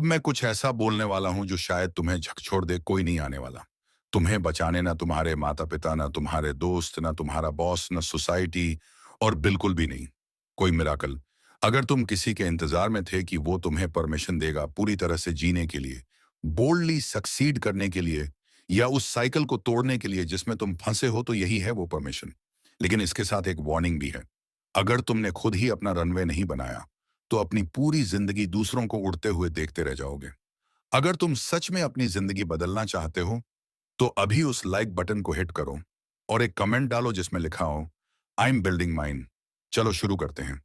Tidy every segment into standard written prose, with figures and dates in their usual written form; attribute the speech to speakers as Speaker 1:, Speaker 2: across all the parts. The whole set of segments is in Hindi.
Speaker 1: मैं कुछ ऐसा बोलने वाला हूं जो शायद तुम्हें झकझोर दे। कोई नहीं आने वाला तुम्हें बचाने, ना तुम्हारे माता पिता, ना तुम्हारे दोस्त, ना तुम्हारा बॉस, ना सोसाइटी, और बिल्कुल भी नहीं कोई मिराकल। अगर तुम किसी के इंतजार में थे कि वो तुम्हें परमिशन देगा पूरी तरह से जीने के लिए, बोल्डली सक्सीड करने के लिए, या उस साइकिल को तोड़ने के लिए जिसमें तुम फंसे हो, तो यही है वो परमिशन। लेकिन इसके साथ एक वार्निंग भी है। अगर तुमने खुद ही अपना रनवे नहीं बनाया, तो अपनी पूरी जिंदगी दूसरों को उड़ते हुए देखते रह जाओगे। अगर तुम सच में अपनी जिंदगी बदलना चाहते हो, तो अभी उस लाइक बटन को हिट करो और एक कमेंट डालो जिसमें लिखा हो, आई एम बिल्डिंग माइन। चलो शुरू करते हैं।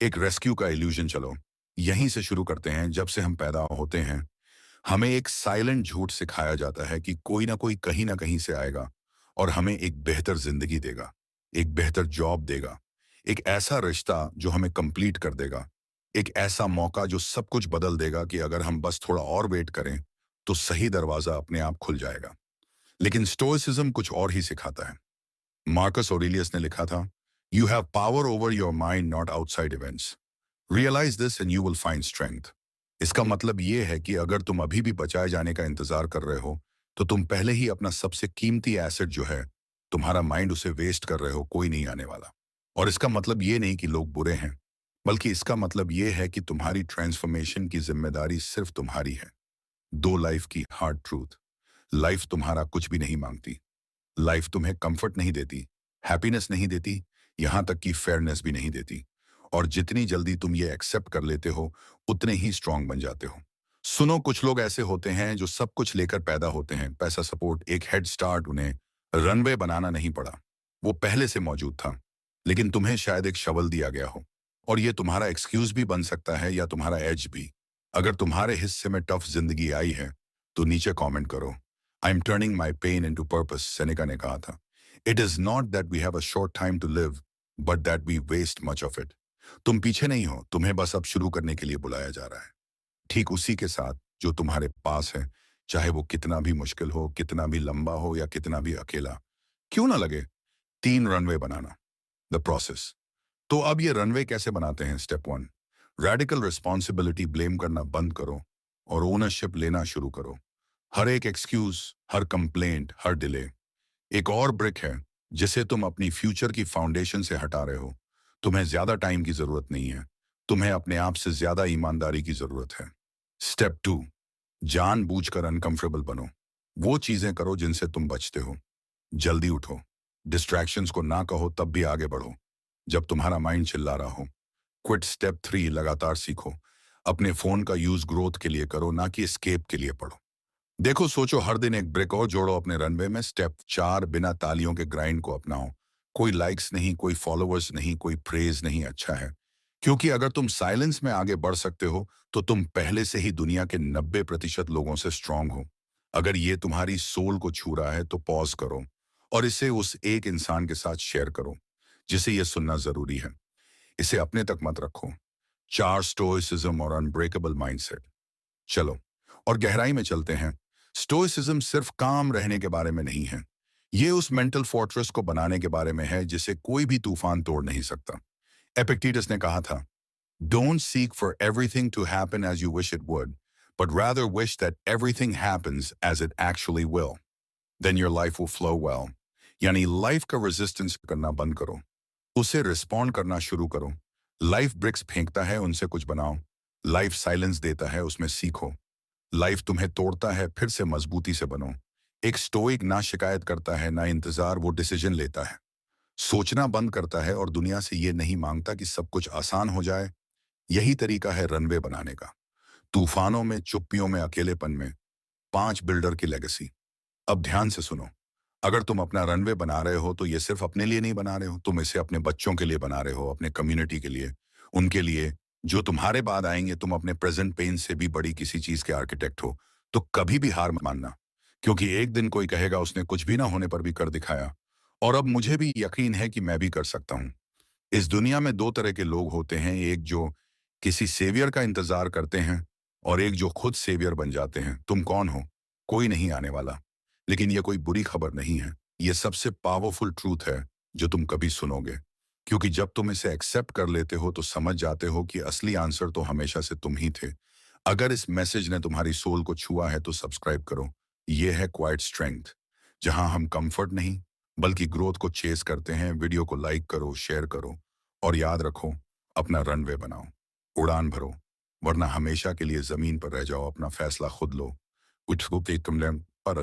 Speaker 1: एक रेस्क्यू का इल्यूजन। चलो यहीं से शुरू करते हैं। जब से हम पैदा होते हैं, हमें एक साइलेंट झूठ सिखाया जाता है कि कोई ना कोई कहीं ना कहीं से आएगा और हमें एक बेहतर जिंदगी देगा, एक बेहतर जॉब देगा, एक ऐसा रिश्ता जो हमें कंप्लीट कर देगा, एक ऐसा मौका जो सब कुछ बदल देगा कि अगर हम बस थोड़ा और वेट करें तो सही दरवाजा अपने आप खुल जाएगा। लेकिन स्टोइसिज्म कुछ और ही सिखाता है। मार्कस ऑरेलियस ने लिखा था, you have power over your mind, not outside events. Realise this and you will find strength. इसका मतलब ये है कि अगर तुम अभी भी बचाए जाने का इंतजार कर रहे हो, तो तुम पहले ही अपना सबसे कीमती एसेट जो है तुम्हारा माइंड, उसे वेस्ट कर रहे हो। कोई नहीं आने वाला। और इसका मतलब ये नहीं कि लोग बुरे हैं, बल्कि इसका मतलब ये है कि तुम्हारी ट्रांसफॉर्मेशन की जिम्मेदारी सिर्फ तुम्हारी है। दो लाइफ की हार्ड ट्रूथ। लाइफ तुम्हारा कुछ भी नहीं मांगती। लाइफ तुम्हें कंफर्ट नहीं देती, हैप्पीनेस नहीं देती, यहां तक कि फेयरनेस भी नहीं देती। और जितनी जल्दी तुम ये एक्सेप्ट कर लेते हो, उतने ही स्ट्रांग बन जाते हो। सुनो, कुछ लोग ऐसे होते हैं जो सब कुछ लेकर पैदा होते हैं, पैसा, सपोर्ट, एक हेड स्टार्ट। उन्हें रनवे बनाना नहीं पड़ा, वो पहले से मौजूद था। लेकिन तुम्हें शायद एक शवल दिया गया हो, और ये तुम्हारा एक्सक्यूज भी बन सकता है या तुम्हारा एज भी। अगर तुम्हारे हिस्से में टफ जिंदगी आई है, तो नीचे कमेंट करो, I am turning my pain into purpose. Seneca ने कहा था, it is not that we have a short time to live, but that we waste much of it. तुम पीछे नहीं हो, तुम्हें बस अब शुरू करने के लिए बुलाया जा रहा है, ठीक उसी के साथ जो तुम्हारे पास है, चाहे वो कितना भी मुश्किल हो, कितना भी लंबा हो, या कितना भी अकेला क्यों ना लगे। 3 रनवे बनाना, द प्रोसेस। तो अब ये रनवे कैसे बनाते हैं? Step 1, radical responsibility. ब्लेम करना बंद करो और ओनरशिप लेना शुरू करो। हर एक एक्सक्यूज, हर कंप्लेंट, हर डिले एक और ब्रिक है जिसे तुम अपनी फ्यूचर की फाउंडेशन से हटा रहे हो। तुम्हें ज्यादा टाइम की जरूरत नहीं है, तुम्हें अपने आप से ज्यादा ईमानदारी की जरूरत है। स्टेप 2, जानबूझकर अनकंफर्टेबल बनो। वो चीजें करो जिनसे तुम बचते हो। जल्दी उठो, डिस्ट्रैक्शंस को ना कहो, तब भी आगे बढ़ो जब तुम्हारा माइंड चिल्ला रहा हो। क्विट। स्टेप 3, लगातार सीखो। अपने फोन का यूज ग्रोथ के लिए करो, ना कि एस्केप के लिए पढ़ो। देखो, सोचो, हर दिन एक ब्रेक और जोड़ो अपने रनवे में। स्टेप 4, बिना तालियों के ग्राइंड को अपनाओ। कोई लाइक्स नहीं, कोई फॉलोअर्स नहीं, कोई प्रेज नहीं, अच्छा है। क्योंकि अगर तुम साइलेंस में आगे बढ़ सकते हो, तो तुम पहले से ही दुनिया के 90% लोगों से स्ट्रांग हो। अगर ये तुम्हारी सोल को छू रहा है, तो पॉज करो और इसे उस एक इंसान के साथ शेयर करो जिसे ये सुनना जरूरी है। इसे अपने तक मत रखो। 4 स्टोइसिज्म और अनब्रेकेबल माइंडसेट। चलो और गहराई में चलते हैं। स्टोइसिज्म सिर्फ काम रहने के बारे में नहीं है, ये उस मेंटल फोर्ट्रेस को बनाने के बारे में है जिसे कोई भी तूफान तोड़ नहीं सकता। एपिक्टेटस ने कहा था, don't seek for everything to happen as you wish it would, but rather wish that everything happens as it actually will, then your life will flow well. यानी लाइफ का रेजिस्टेंस करना बंद करो, उसे रिस्पॉन्ड करना शुरू करो। लाइफ ब्रिक्स फेंकता है, उनसे कुछ बनाओ। लाइफ साइलेंस देता है, उसमें सीखो। लाइफ तुम्हें तोड़ता है, फिर से मजबूती से बनो। एक स्टोइक ना शिकायत करता है, ना इंतजार, वो डिसीजन लेता है। सोचना बंद करता है और दुनिया से ये नहीं मांगता कि सब कुछ आसान हो जाए। यही तरीका है रनवे बनाने का। तूफानों में, चुप्पियों में, अकेलेपन में। 5 बिल्डर की लेगेसी। अब ध्यान से सुनो। अगर तुम अपना रनवे बना रहे हो, तो ये सिर्फ अपने लिए नहीं बना रहे हो, तुम इसे अपने बच्चों के लिए बना रहे हो, अपने कम्युनिटी के लिए, उनके लिए जो तुम्हारे बाद आएंगे। तुम अपने प्रेजेंट पेन से भी बड़ी किसी चीज के आर्किटेक्ट हो। तो कभी भी हार मत मानना, क्योंकि एक दिन कोई कहेगा उसने कुछ भी ना होने पर भी कर दिखाया। और अब मुझे भी यकीन है कि मैं भी कर सकता हूँ। इस दुनिया में 2 तरह के लोग होते हैं, एक जो किसी सेवियर का इंतजार करते हैं, और एक जो खुद सेवियर बन जाते हैं। तुम कौन हो? कोई नहीं आने वाला। लेकिन यह कोई बुरी खबर नहीं है, यह सबसे पावरफुल ट्रूथ है जो तुम कभी सुनोगे। क्योंकि जब तुम इसे एक्सेप्ट कर लेते हो, तो समझ जाते हो कि असली आंसर तो हमेशा से तुम ही थे। अगर इस मैसेज ने तुम्हारी सोल को छुआ है तो सब्सक्राइब करो। ये है क्वाइट स्ट्रेंथ, जहां हम कंफर्ट नहीं बल्कि ग्रोथ को चेस करते हैं। वीडियो को लाइक करो, शेयर करो और याद रखो, अपना रनवे बनाओ, उड़ान भरो, वरना हमेशा के लिए जमीन पर रह जाओ। अपना फैसला खुद लो। उठो कि तुमने पर